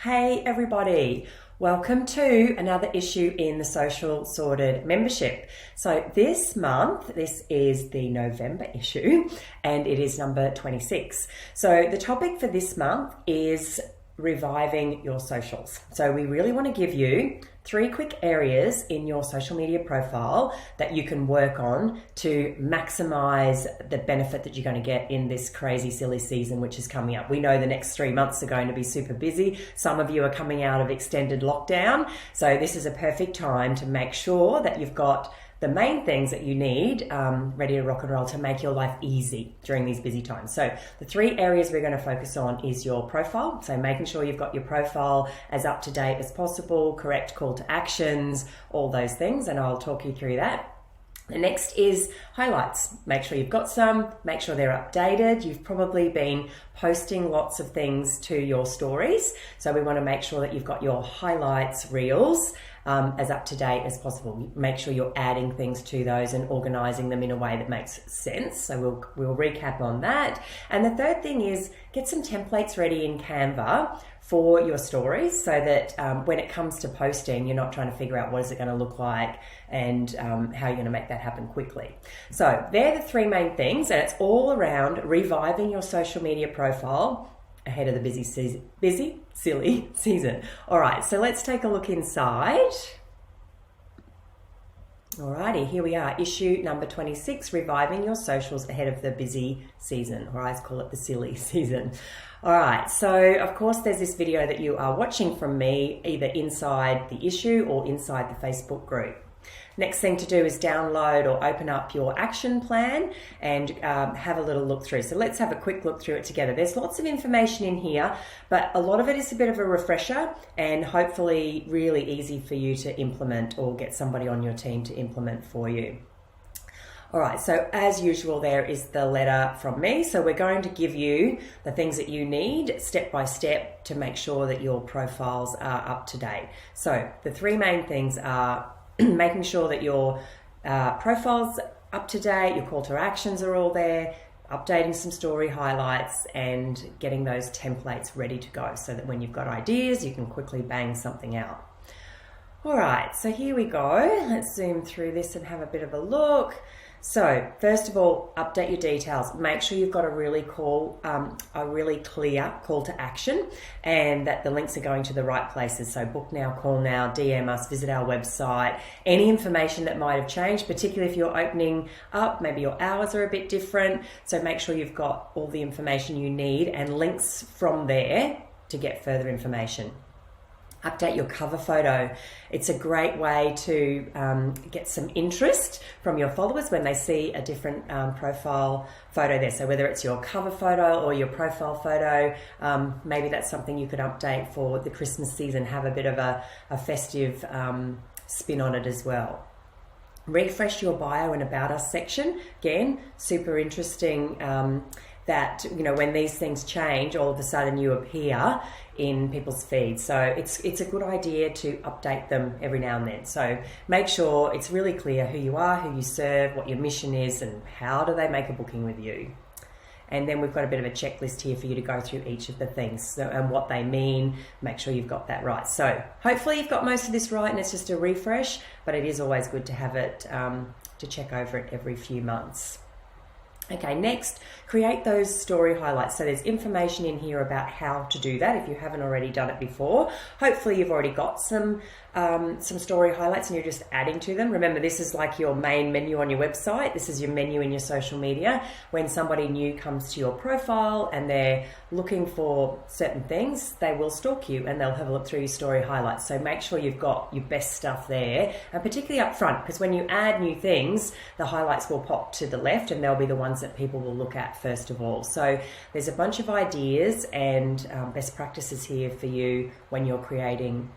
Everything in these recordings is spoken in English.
Hey everybody, welcome to another issue in the Social Sorted membership. So this month, this is the November issue and it is number 26. So the topic for this month is reviving your socials. So we really want to give you 3 quick areas in your social media profile that you can work on to maximize the benefit that you're going to get in this crazy silly season which is coming up. We know the next 3 months are going to be super busy. Some of you are coming out of extended lockdown, so this is a perfect time to make sure that you've got the main things that you need ready to rock and roll to make your life easy during these busy times. So the 3 areas we're going to focus on is your profile. So making sure you've got your profile as up to date as possible, correct call to actions, all those things, and I'll talk you through that. The next is highlights. Make sure you've got some, make sure they're updated. You've probably been posting lots of things to your stories. So we want to make sure that you've got your highlights reels as up to date as possible. Make sure you're adding things to those and organizing them in a way that makes sense. So we'll recap on that. And the third thing is get some templates ready in Canva for your stories so that when it comes to posting, you're not trying to figure out what is it going to look like and how you're going to make that happen quickly. So they're the 3 main things, and it's all around reviving your social media profile ahead of the silly season. All right, so let's take a look inside. Alrighty, here we are, issue number 26, reviving your socials ahead of the busy season, or I call it the silly season. All right, so of course there's this video that you are watching from me either inside the issue or inside the Facebook group. Next thing to do is download or open up your action plan and have a little look through. So let's have a quick look through it together. There's lots of information in here, but a lot of it is a bit of a refresher and hopefully really easy for you to implement or get somebody on your team to implement for you. All right, so as usual, there is the letter from me. So we're going to give you the things that you need step by step to make sure that your profiles are up to date. So the 3 main things are making sure that your profile's up to date, your call to actions are all there, updating some story highlights, and getting those templates ready to go so that when you've got ideas, you can quickly bang something out. All right, so here we go. Let's zoom through this and have a bit of a look. So first of all, update your details. Make sure you've got a really clear call to action and that the links are going to the right places. So book now, call now, DM us, visit our website. Any information that might have changed, particularly if you're opening up, maybe your hours are a bit different. So make sure you've got all the information you need and links from there to get further information. Update your cover photo. It's a great way to get some interest from your followers when they see a different profile photo there. So whether it's your cover photo or your profile photo, maybe that's something you could update for the Christmas season, have a bit of a festive spin on it as well. Refresh your bio and about us section. Again, super interesting that, you know, when these things change, all of a sudden you appear in people's feeds. So it's a good idea to update them every now and then. So make sure it's really clear who you are, who you serve, what your mission is, and how do they make a booking with you. And then we've got a bit of a checklist here for you to go through each of the things and what they mean. Make sure you've got that right. So hopefully you've got most of this right and it's just a refresh, but it is always good to have it, to check over it every few months. Okay, next, create those story highlights. So there's information in here about how to do that if you haven't already done it before. Hopefully you've already got some story highlights and you're just adding to them. Remember, this is like your main menu on your website. This is your menu in your social media. When somebody new comes to your profile and they're looking for certain things, they will stalk you and they'll have a look through your story highlights. So make sure you've got your best stuff there, and particularly up front, because when you add new things, the highlights will pop to the left and they'll be the ones that people will look at first of all. So there's a bunch of ideas and best practices here for you when you're creating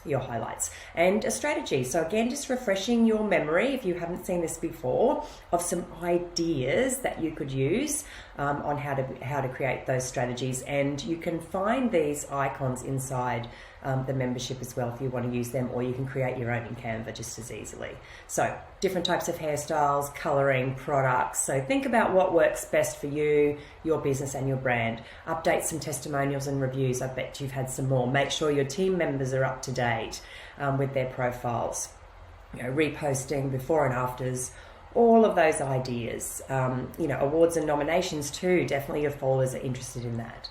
your highlights, and a strategy. So again, just refreshing your memory, if you haven't seen this before, of some ideas that you could use on how to create those strategies. And you can find these icons inside the membership as well if you want to use them, or you can create your own in Canva just as easily. So different types of hairstyles, coloring, products. So think about what works best for you, your business and your brand. Update some testimonials and reviews. I bet you've had some more. Make sure your team members are up to date with their profiles. Reposting before and afters, all of those ideas. Awards and nominations too. Definitely your followers are interested in that.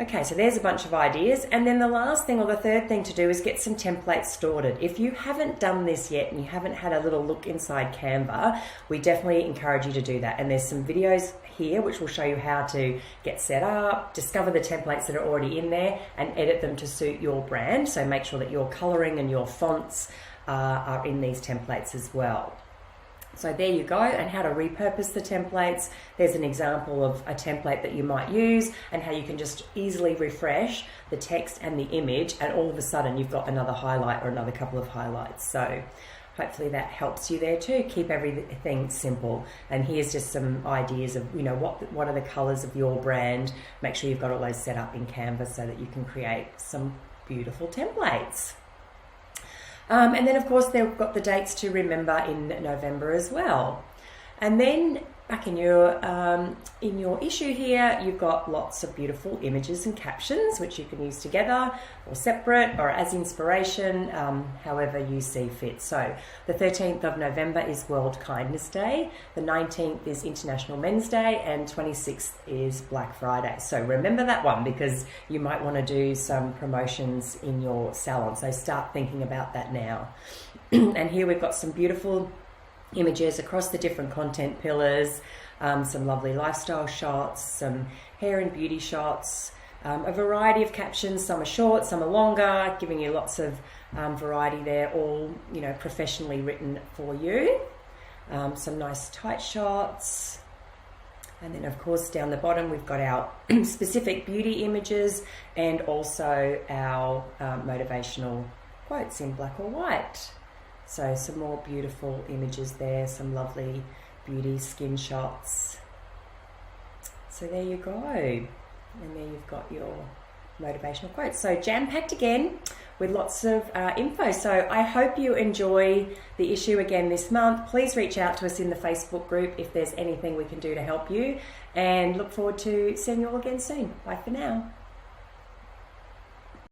Okay, so there's a bunch of ideas. And then the last thing, or the third thing to do, is get some templates sorted. If you haven't done this yet and you haven't had a little look inside Canva, we definitely encourage you to do that. And there's some videos here which will show you how to get set up, discover the templates that are already in there, and edit them to suit your brand. So make sure that your coloring and your fonts are in these templates as well. So there you go, and how to repurpose the templates. There's an example of a template that you might use and how you can just easily refresh the text and the image, and all of a sudden you've got another highlight or another couple of highlights. So hopefully that helps you there too. Keep everything simple. And here's just some ideas of, what are the colors of your brand. Make sure you've got all those set up in Canva so that you can create some beautiful templates. And then, of course, they've got the dates to remember in November as well. And then back in your issue here, you've got lots of beautiful images and captions, which you can use together or separate or as inspiration, however you see fit. So the 13th of November is World Kindness Day, the 19th is International Men's Day, and 26th is Black Friday. So remember that one, because you might want to do some promotions in your salon. So start thinking about that now. And here we've got some beautiful images across the different content pillars, some lovely lifestyle shots, some hair and beauty shots, a variety of captions. Some are short, some are longer, giving you lots of variety there, all professionally written for you. Some nice tight shots. And then, of course, down the bottom we've got our specific beauty images and also our motivational quotes in black or white. So some more beautiful images there, some lovely beauty skin shots. So there you go. And there you've got your motivational quotes. So jam-packed again with lots of info. So I hope you enjoy the issue again this month. Please reach out to us in the Facebook group if there's anything we can do to help you. And look forward to seeing you all again soon. Bye for now.